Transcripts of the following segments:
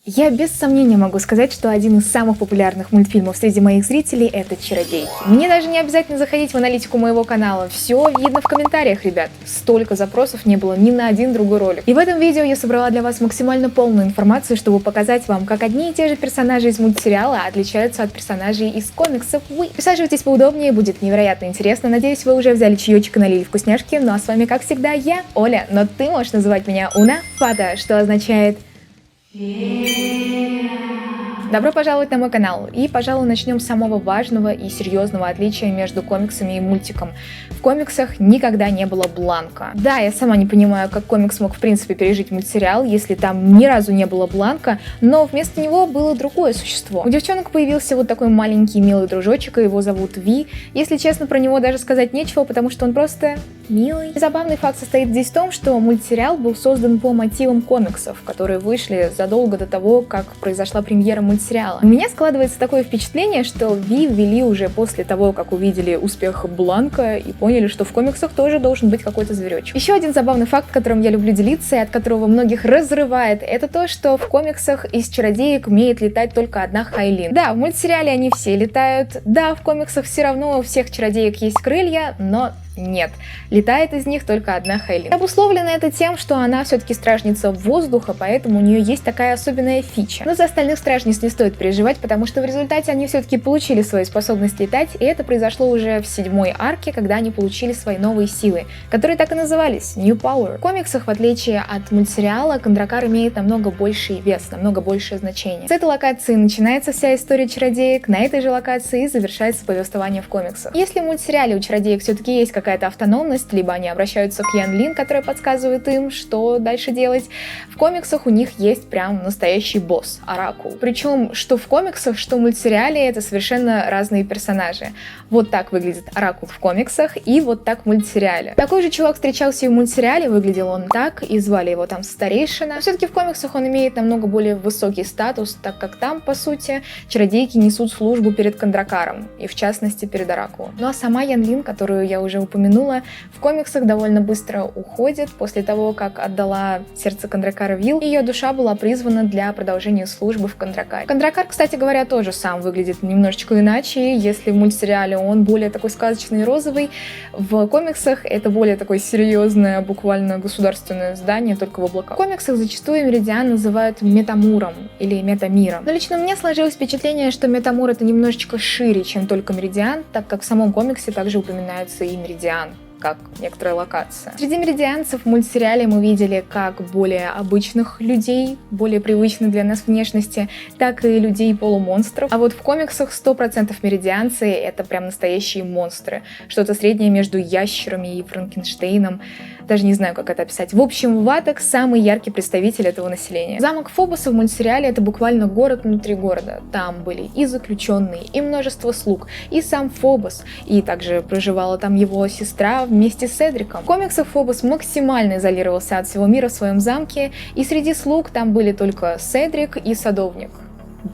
Я без сомнения могу сказать, что один из самых популярных мультфильмов среди моих зрителей — это «Чародейки». Мне даже не обязательно заходить в аналитику моего канала, все видно в комментариях, ребят. Столько запросов не было ни на один другой ролик. И в этом видео я собрала для вас максимально полную информацию, чтобы показать вам, как одни и те же персонажи из мультсериала отличаются от персонажей из комиксов. Присаживайтесь поудобнее, будет невероятно интересно. Надеюсь, вы уже взяли чаечек и налили вкусняшки. Ну а с вами, как всегда, я, Оля, но ты можешь называть меня Уна Фата, что означает... Добро пожаловать на мой канал, и, пожалуй, начнем с самого важного и серьезного отличия между комиксами и мультиком. В комиксах никогда не было бланка. Да, я сама не понимаю, как комикс мог в принципе пережить мультсериал, если там ни разу не было бланка, но вместо него было другое существо. У девчонок появился вот такой маленький милый дружочек, и его зовут Ви. Если честно, про него даже сказать нечего, потому что он просто милый. И забавный факт состоит здесь в том, что мультсериал был создан по мотивам комиксов, которые вышли задолго до того, как произошла премьера мультсериала. У меня складывается такое впечатление, что Ви ввели уже после того, как увидели успех Бланка и поняли, что в комиксах тоже должен быть какой-то зверечек. Еще один забавный факт, которым я люблю делиться и от которого многих разрывает, это то, что в комиксах из чародеек умеет летать только одна Хайлин. Да, в мультсериале они все летают, да, в комиксах все равно у всех чародеек есть крылья, но... Нет, летает из них только одна Хайлин. Обусловлено это тем, что она все-таки стражница воздуха, поэтому у нее есть такая особенная фича. Но за остальных стражниц не стоит переживать, потому что в результате они все-таки получили свои способности летать, и это произошло уже в 7-й арке, когда они получили свои новые силы, которые так и назывались — New Power. В комиксах, в отличие от мультсериала, Кондракар имеет намного больший вес, намного большее значение. С этой локации начинается вся история чародеек, на этой же локации завершается повествование в комиксах. Если в мультсериале у чародеек все-таки есть какая-то автономность, либо они обращаются к Ян Лин, которая подсказывает им, что дальше делать. В комиксах у них есть прям настоящий босс — Оракул. Причем что в комиксах, что в мультсериале это совершенно разные персонажи. Вот так выглядит Оракул в комиксах и вот так в мультсериале. Такой же чувак встречался и в мультсериале, выглядел он так, и звали его там Старейшина. Но все-таки в комиксах он имеет намного более высокий статус, так как там, по сути, чародейки несут службу перед Кондракаром, и в частности перед Оракулом. Ну а сама Ян Лин, которую я уже упомянула, в комиксах довольно быстро уходит после того, как отдала сердце Кондракара Вил, и ее душа была призвана для продолжения службы в Кондракаре. Кондракар, кстати говоря, тоже сам выглядит немножечко иначе. Если в мультсериале он более такой сказочный и розовый, в комиксах это более такое серьезное, буквально государственное здание, только в облаках. В комиксах зачастую Меридиан называют Метамуром или Метамиром. Но лично у меня сложилось впечатление, что Метамур — это немножечко шире, чем только Меридиан, так как в самом комиксе также упоминается и Меридиан как некоторая локация. Среди меридианцев в мультсериале мы видели как более обычных людей, более привычных для нас внешности, так и людей-полумонстров. А вот в комиксах 100% меридианцы — это прям настоящие монстры. Что-то среднее между ящерами и Франкенштейном. Даже не знаю, как это описать. В общем, Ваток — самый яркий представитель этого населения. Замок Фобоса в мультсериале — это буквально город внутри города. Там были и заключенные, и множество слуг, и сам Фобос, и также проживала там его сестра вместе с Седриком. В комиксах Фобос максимально изолировался от всего мира в своем замке, и среди слуг там были только Седрик и садовник.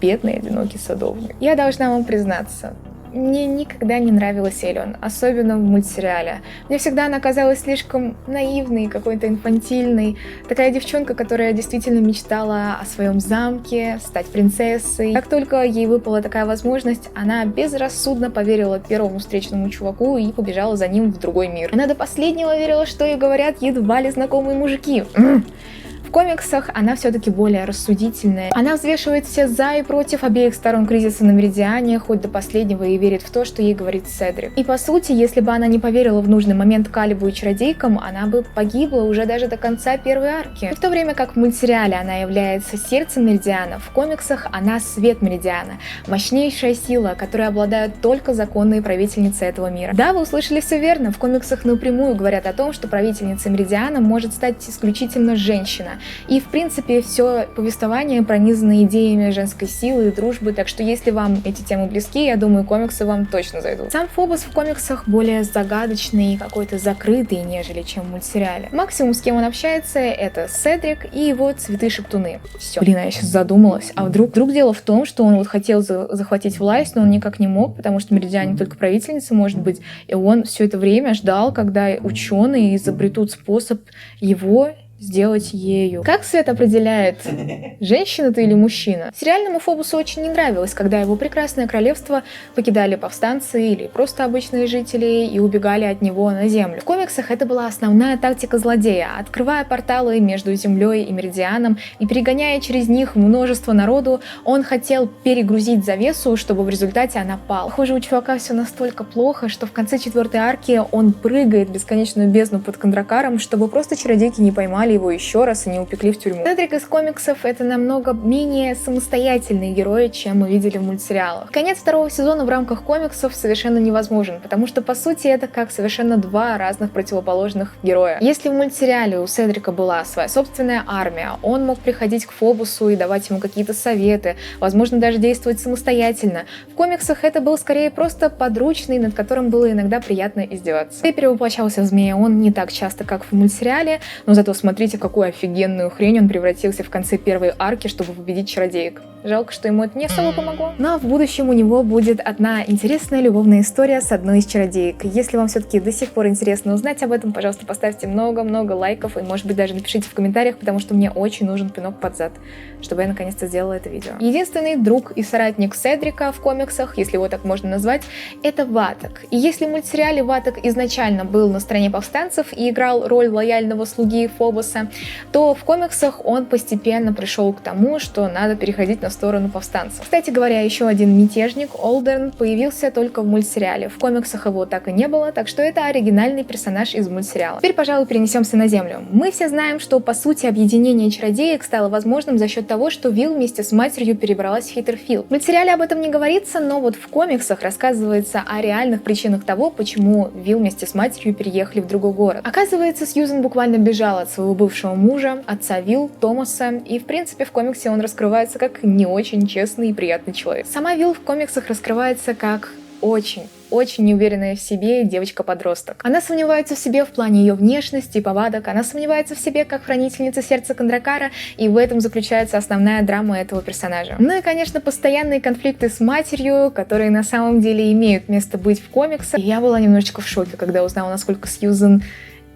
Бедный одинокий садовник. Я должна вам признаться, мне никогда не нравилась Элион, особенно в мультсериале. Мне всегда она казалась слишком наивной, какой-то инфантильной. Такая девчонка, которая действительно мечтала о своем замке, стать принцессой. Как только ей выпала такая возможность, она безрассудно поверила первому встречному чуваку и побежала за ним в другой мир. Она до последнего верила, что ей говорят едва ли знакомые мужики. В комиксах она все-таки более рассудительная. Она взвешивает все за и против обеих сторон кризиса на Меридиане, хоть до последнего, и верит в то, что ей говорит Седрик. И по сути, если бы она не поверила в нужный момент Калибу и чародейкам, она бы погибла уже даже до конца первой арки. И в то время как в мультсериале она является сердцем Меридиана, в комиксах она свет Меридиана, мощнейшая сила, которой обладают только законные правительницы этого мира. Да, вы услышали все верно, в комиксах напрямую говорят о том, что правительницей Меридиана может стать исключительно женщина. И, в принципе, все повествование пронизано идеями женской силы и дружбы, так что если вам эти темы близки, я думаю, комиксы вам точно зайдут. Сам Фобос в комиксах более загадочный и какой-то закрытый, нежели чем в мультсериале. Максимум, с кем он общается, это Седрик и его цветы-шептуны. Все. Блин, а я сейчас задумалась. А вдруг дело в том, что он вот хотел захватить власть, но он никак не мог, потому что Меридиане только правительница может быть, и он все это время ждал, когда ученые изобретут способ его сделать ею. Как Свет определяет, женщина ты или мужчина? Сериальному Фобусу очень не нравилось, когда его прекрасное королевство покидали повстанцы или просто обычные жители и убегали от него на землю. В комиксах это была основная тактика злодея, открывая порталы между землей и Меридианом и перегоняя через них множество народу, он хотел перегрузить завесу, чтобы в результате она пала. Похоже, у чувака все настолько плохо, что в конце 4-й арки он прыгает в бесконечную бездну под Кондракаром, чтобы просто чародейки не поймали его еще раз и не упекли в тюрьму. Седрик из комиксов — это намного менее самостоятельные герои, чем мы видели в мультсериалах. Конец 2-го сезона в рамках комиксов совершенно невозможен, потому что по сути это как совершенно два разных противоположных героя. Если в мультсериале у Седрика была своя собственная армия, он мог приходить к Фобусу и давать ему какие-то советы, возможно даже действовать самостоятельно. В комиксах это был скорее просто подручный, над которым было иногда приятно издеваться. И перевоплощался в змея он не так часто, как в мультсериале, но зато смотрите, какую офигенную хрень он превратился в конце 1-й арки, чтобы победить чародеек. Жалко, что ему это не особо помогло. Но в будущем у него будет одна интересная любовная история с одной из чародеек. Если вам все-таки до сих пор интересно узнать об этом, пожалуйста, поставьте много-много лайков и, может быть, даже напишите в комментариях, потому что мне очень нужен пинок под зад, чтобы я наконец-то сделала это видео. Единственный друг и соратник Седрика в комиксах, если его так можно назвать, это Ватак. И если в мультсериале Ватак изначально был на стороне повстанцев и играл роль лояльного слуги Фобуса, то в комиксах он постепенно пришел к тому, что надо переходить на сторону повстанцев. Кстати говоря, еще один мятежник, Олдерн, появился только в мультсериале. В комиксах его так и не было, так что это оригинальный персонаж из мультсериала. Теперь, пожалуй, перенесемся на Землю. Мы все знаем, что по сути объединение чародеек стало возможным за счет того, что Вилл вместе с матерью перебралась в Хиттерфилд. В мультсериале об этом не говорится, но вот в комиксах рассказывается о реальных причинах того, почему Вилл вместе с матерью переехали в другой город. Оказывается, Сьюзен буквально бежала от своего бывшего мужа, отца Вилл, Томаса, и в принципе в комиксе он раскрывается как не очень честный и приятный человек. Сама Вилл в комиксах раскрывается как очень неуверенная в себе девочка-подросток. Она сомневается в себе в плане ее внешности и повадок, она сомневается в себе как хранительница сердца Кондракара, и в этом заключается основная драма этого персонажа. Ну и, конечно, постоянные конфликты с матерью, которые на самом деле имеют место быть в комиксах. И я была немножечко в шоке, когда узнала, насколько Сьюзен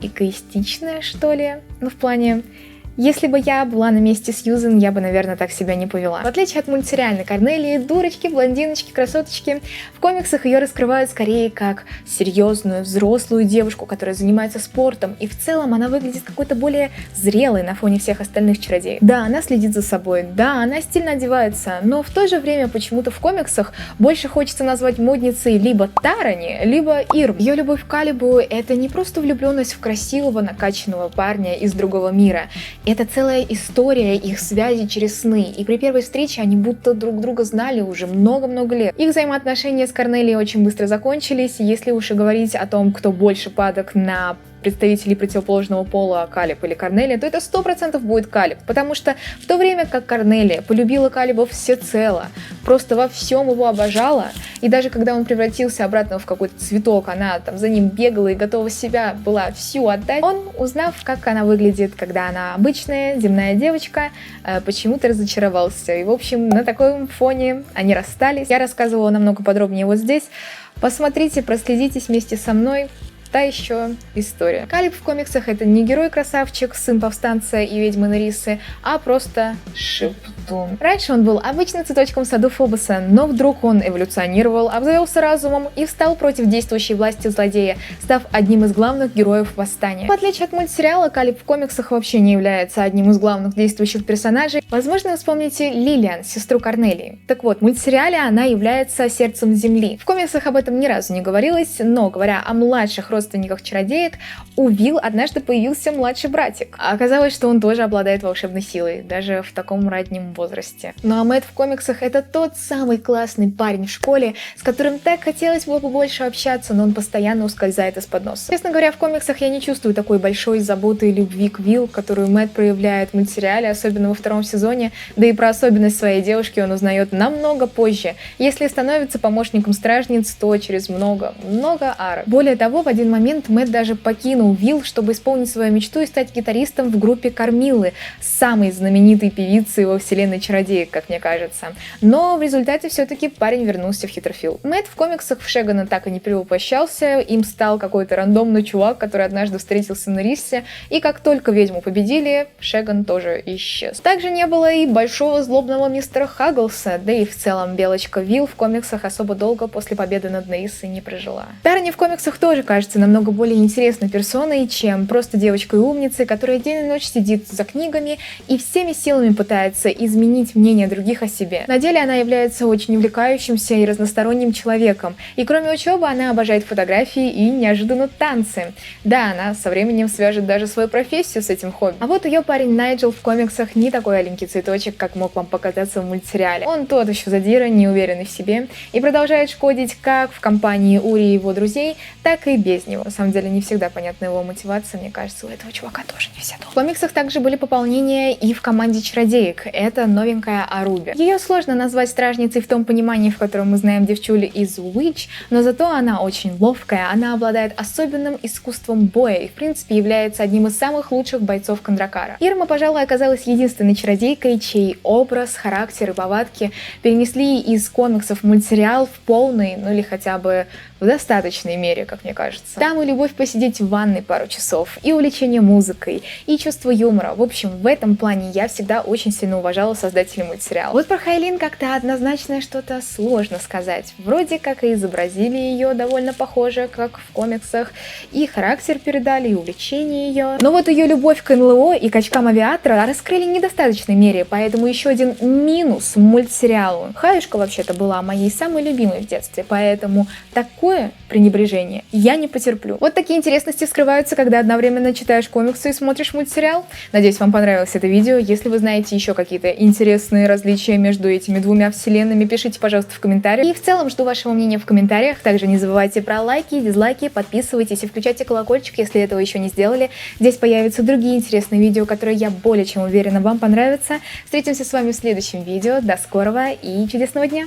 эгоистичная, что ли, в плане... Если бы я была на месте Сьюзен, я бы, наверное, так себя не повела. В отличие от мультсериальной Корнелии, дурочки, блондиночки, красоточки, в комиксах ее раскрывают скорее как серьезную, взрослую девушку, которая занимается спортом, и в целом она выглядит какой-то более зрелой на фоне всех остальных чародеев. Да, она следит за собой, да, она стильно одевается, но в то же время почему-то в комиксах больше хочется назвать модницей либо Тарани, либо Ирм. Ее любовь к Калибу — это не просто влюбленность в красивого, накачанного парня из другого мира. Это целая история их связи через сны, и при первой встрече они будто друг друга знали уже много-много лет. Их взаимоотношения с Корнелией очень быстро закончились, если уж и говорить о том, кто больше падок на представителей противоположного пола, Калиб или Корнелия, то это 100% будет Калиб, потому что в то время как Корнелия полюбила Калиба всецело, просто во всем его обожала, и даже когда он превратился обратно в какой-то цветок, она там за ним бегала и готова себя была всю отдать, он, узнав, как она выглядит, когда она обычная земная девочка, почему-то разочаровался. И, в общем, на таком фоне они расстались. Я рассказывала намного подробнее вот здесь. Посмотрите, проследитесь вместе со мной. Та еще история. Калиб в комиксах — это не герой-красавчик, сын повстанца и ведьмы Нерисы, а просто шептун. Раньше он был обычным цветочком в саду Фобуса, но вдруг он эволюционировал, обзавелся разумом и встал против действующей власти злодея, став одним из главных героев восстания. В отличие от мультсериала, Калиб в комиксах вообще не является одним из главных действующих персонажей. Возможно, вы вспомните Лилиан, сестру Корнелии. Так вот, в мультсериале она является сердцем Земли. В комиксах об этом ни разу не говорилось, но, говоря о младших родственниках чародеек, у Вилл однажды появился младший братик. А оказалось, что он тоже обладает волшебной силой, даже в таком раннем возрасте. Ну а Мэтт в комиксах — это тот самый классный парень в школе, с которым так хотелось бы побольше общаться, но он постоянно ускользает из-под носа. Честно говоря, в комиксах я не чувствую такой большой заботы и любви к Вилл, которую Мэтт проявляет в мультсериале, особенно во 2-м сезоне, да и про особенность своей девушки он узнает намного позже. Если становится помощником стражниц, то через много арок. Более того, в один один момент Мэтт даже покинул Вилл, чтобы исполнить свою мечту и стать гитаристом в группе Кармиллы, самой знаменитой певицы во вселенной чародеек, как мне кажется. Но в результате все-таки парень вернулся в Хиттерфилд. Мэтт в комиксах в Шегана так и не перевоплощался, им стал какой-то рандомный чувак, который однажды встретился на Риссе, и как только ведьму победили, Шеган тоже исчез. Также не было и большого злобного мистера Хагглса, да и в целом Белочка Вилл в комиксах особо долго после победы над Нериссой не прожила. Тарани в комиксах тоже кажется намного более интересной персоной, чем просто девочкой-умницей, которая день и ночь сидит за книгами и всеми силами пытается изменить мнение других о себе. На деле она является очень увлекающимся и разносторонним человеком, и кроме учебы она обожает фотографии и неожиданно танцы. Да, она со временем свяжет даже свою профессию с этим хобби. А вот ее парень Найджел в комиксах не такой аленький цветочек, как мог вам показаться в мультсериале. Он тот еще задира, неуверенный в себе, и продолжает шкодить как в компании Ури и его друзей, так и без него. На самом деле не всегда понятна его мотивация, мне кажется, у этого чувака тоже не все дома. В комиксах также были пополнения и в команде чародеек. Это новенькая Аруби. Ее сложно назвать стражницей в том понимании, в котором мы знаем девчули из Witch, но зато она очень ловкая, она обладает особенным искусством боя и в принципе является одним из самых лучших бойцов Кандракара. Ирма, пожалуй, оказалась единственной чародейкой, чей образ, характер и повадки перенесли из комиксов в мультсериал в полной, ну или хотя бы в достаточной мере, как мне кажется. Там и любовь посидеть в ванной пару часов, и увлечение музыкой, и чувство юмора. В общем, в этом плане я всегда очень сильно уважала создателей мультсериала. Вот про Хайлин как-то однозначно что-то сложно сказать. Вроде как и изобразили ее довольно похоже, как в комиксах, и характер передали, и увлечение ее. Но вот ее любовь к НЛО и качкам авиатора раскрыли в недостаточной мере, поэтому еще один минус мультсериалу. Хаюшка вообще-то была моей самой любимой в детстве, поэтому такое пренебрежение я не потерплю. Вот такие интересности скрываются, когда одновременно читаешь комиксы и смотришь мультсериал. Надеюсь, вам понравилось это видео. Если вы знаете еще какие-то интересные различия между этими двумя вселенными, пишите, пожалуйста, в комментариях. И в целом жду вашего мнения в комментариях. Также не забывайте про лайки, дизлайки, подписывайтесь и включайте колокольчик, если этого еще не сделали. Здесь появятся другие интересные видео, которые, я более чем уверена, вам понравятся. Встретимся с вами в следующем видео. До скорого и чудесного дня!